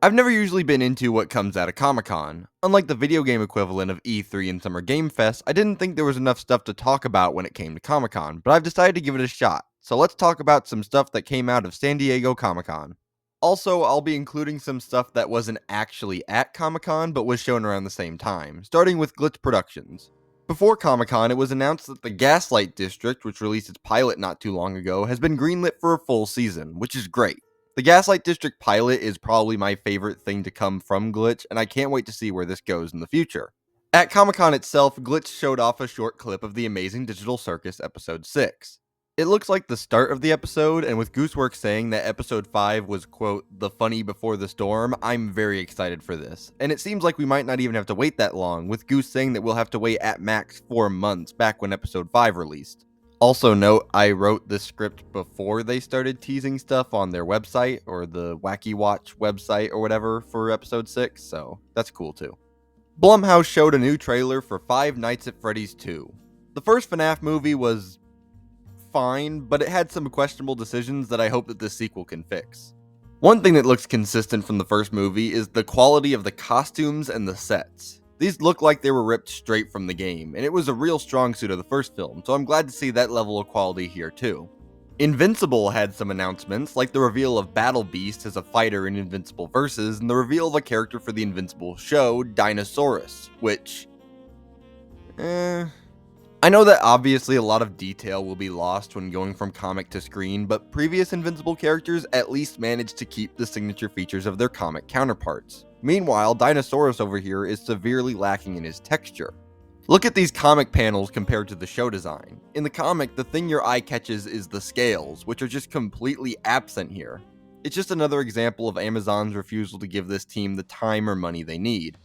I've never usually been into what comes out of Comic-Con. Unlike the video game equivalent of E3 and Summer Game Fest, I didn't think there was enough stuff to talk about when it came to Comic-Con, but I've decided to give it a shot. So let's talk about some stuff that came out of San Diego Comic-Con. Also, I'll be including some stuff that wasn't actually at Comic-Con but was shown around the same time, starting with Glitch Productions. Before Comic-Con, it was announced that the Gaslight District, which released its pilot not too long ago, has been greenlit for a full season, which is great. The Gaslight District pilot is probably my favorite thing to come from Glitch, and I can't wait to see where this goes in the future. At Comic-Con itself, Glitch showed off a short clip of the Amazing Digital Circus Episode 6. It looks like the start of the episode, and with Gooseworks saying that Episode 5 was, quote, the funny before the storm, I'm very excited for this. And it seems like we might not even have to wait that long, with Goose saying that we'll have to wait at max 4 months back when Episode 5 released. Also note, I wrote this script before they started teasing stuff on their website, or the Wacky Watch website or whatever for Episode 6, so that's cool too. Blumhouse showed a new trailer for Five Nights at Freddy's 2. The first FNAF movie was fine, but it had some questionable decisions that I hope that this sequel can fix. One thing that looks consistent from the first movie is the quality of the costumes and the sets. These look like they were ripped straight from the game, and it was a real strong suit of the first film, so I'm glad to see that level of quality here too. Invincible had some announcements, like the reveal of Battle Beast as a fighter in Invincible Versus, and the reveal of a character for the Invincible show, Dinosaurus, which... I know that obviously a lot of detail will be lost when going from comic to screen, but previous Invincible characters at least managed to keep the signature features of their comic counterparts. Meanwhile, Dinosaurus over here is severely lacking in his texture. Look at these comic panels compared to the show design. In the comic, the thing your eye catches is the scales, which are just completely absent here. It's just another example of Amazon's refusal to give this team the time or money they need.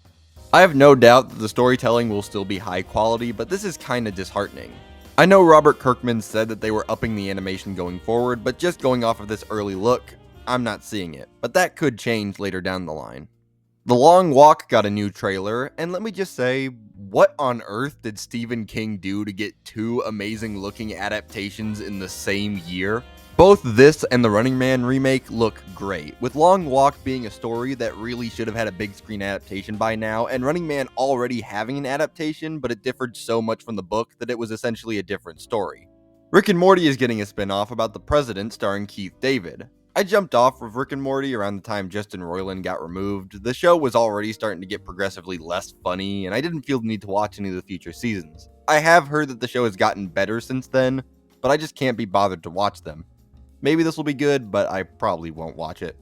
I have no doubt that the storytelling will still be high quality, but this is kinda disheartening. I know Robert Kirkman said that they were upping the animation going forward, but just going off of this early look, I'm not seeing it, but that could change later down the line. The Long Walk got a new trailer, and let me just say, what on earth did Stephen King do to get two amazing looking adaptations in the same year? Both this and the Running Man remake look great, with Long Walk being a story that really should have had a big screen adaptation by now, and Running Man already having an adaptation, but it differed so much from the book that it was essentially a different story. Rick and Morty is getting a spin-off about the president starring Keith David. I jumped off of Rick and Morty around the time Justin Roiland got removed. The show was already starting to get progressively less funny, and I didn't feel the need to watch any of the future seasons. I have heard that the show has gotten better since then, but I just can't be bothered to watch them. Maybe this will be good, but I probably won't watch it.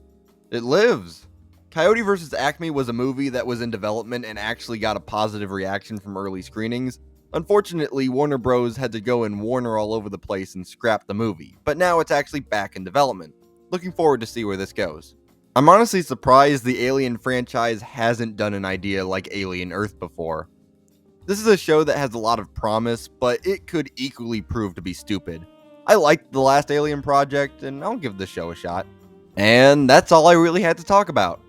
It lives! Coyote vs. Acme was a movie that was in development and actually got a positive reaction from early screenings. Unfortunately, Warner Bros. Had to go and Warner all over the place and scrap the movie, but now it's actually back in development. Looking forward to see where this goes. I'm honestly surprised the Alien franchise hasn't done an idea like Alien Earth before. This is a show that has a lot of promise, but it could equally prove to be stupid. I liked the last Alien project, and I'll give this show a shot. And that's all I really had to talk about.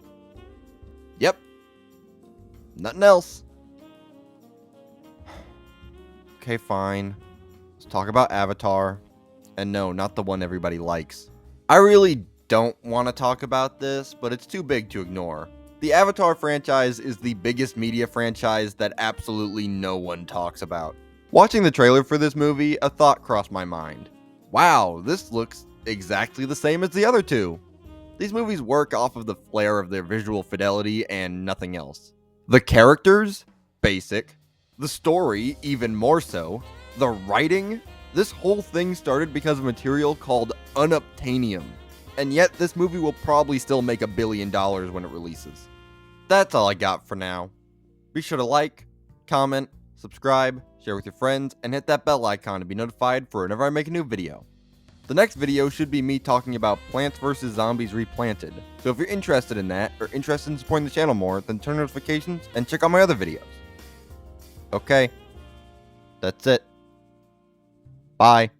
Yep. Nothing else. Okay, fine. Let's talk about Avatar. And no, not the one everybody likes. I really don't want to talk about this, but it's too big to ignore. The Avatar franchise is the biggest media franchise that absolutely no one talks about. Watching the trailer for this movie, a thought crossed my mind. Wow, this looks exactly the same as the other two. These movies work off of the flair of their visual fidelity and nothing else. The characters? Basic. The story? Even more so. The writing? This whole thing started because of material called unobtainium. And yet this movie will probably still make $1 billion when it releases. That's all I got for now. Be sure to like, comment, subscribe, share with your friends, and hit that bell icon to be notified for whenever I make a new video. The next video should be me talking about Plants vs. Zombies Replanted, so if you're interested in that, or interested in supporting the channel more, then turn notifications and check out my other videos. Okay, that's it. Bye.